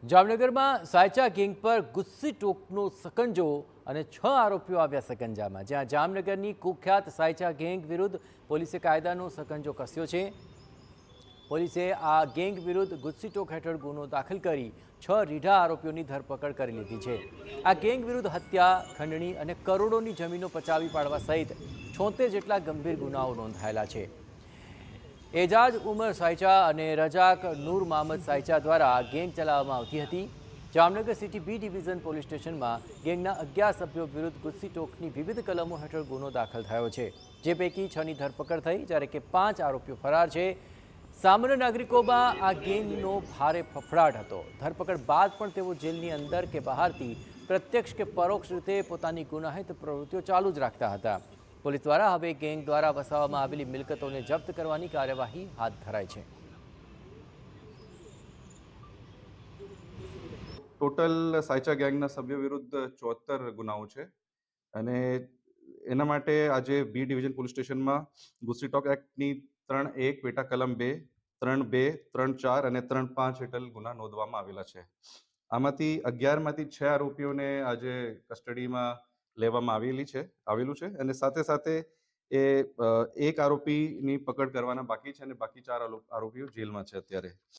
જામનગરમાં સાયચા ગેંગ પર ગુસ્સી ટોકનો સકંજો અને 6 આરોપીઓ આવ્યા સકંજામાં। જ્યાં જામનગરની કુખ્યાત સાયચા ગેંગ વિરુદ્ધ પોલીસે કાયદાનો સકંજો કસ્યો છે। પોલીસે આ ગેંગ વિરુદ્ધ ગુસ્સી ટોક હેઠળ ગુનો દાખલ કરી 6 રીઢા આરોપીઓની ધરપકડ કરી લીધી છે। આ ગેંગ વિરુદ્ધ હત્યા, ખંડણી અને કરોડોની જમીનો પચાવી પાડવા સહિત 76 જેટલા ગંભીર ગુનાઓ નોંધાયેલા છે। एजाज उमर सायचा और रजाक नूर महमद सायचा द्वारा गेंग चलावવામાં આવતી હતી। Jamnagar city B division police station में गेंगना 11 सभ्यों विरुद्ध गुस्सी टोकनी विविध कलमों हेठळ गुनो दाखल थयो छे, जे पैकी 6 ની धरपकड़ थई, જ્યારે કે 5 आरोपीओ फरार छे। सामान्य नागरिकों में आ गेंगनो भारे फफड़ाट हतो। धरपकड़ बाद पण तेओ जेलनी अंदर के बहारथी प्रत्यक्ष के परोक्ष रीते पोतानी गुनाहित प्रवृत्तिओ चालू ज राखता हता। पुलिस द्वारा हवे गेंग द्वारा वसावવામાં આવેલી મિલકતોને જપ્ત કરવાની કાર્યવાહી હાથ ધરાઈ છે। ટોટલ સાયચા ગેંગના સભ્યો વિરુદ્ધ 74 ગુનાઓ છે અને એના માટે આજે બી ડિવિઝન પોલીસ સ્ટેશનમાં ગુસ્સી ટોક એક્ટની 3(1) પેટા કલમ 2, 3(2), 3(4) અને 3(5) હેઠળ ગુના નોંધવામાં આવેલા છે। આમાંથી 11 માંથી 6 આરોપીઓને આજે કસ્ટડીમાં લેવામાં આવેલું છે અને સાથે સાથે એ એક આરોપીની પકડ કરવાના બાકી છે અને બાકી 4 આરોપીઓ જેલમાં છે અત્યારે।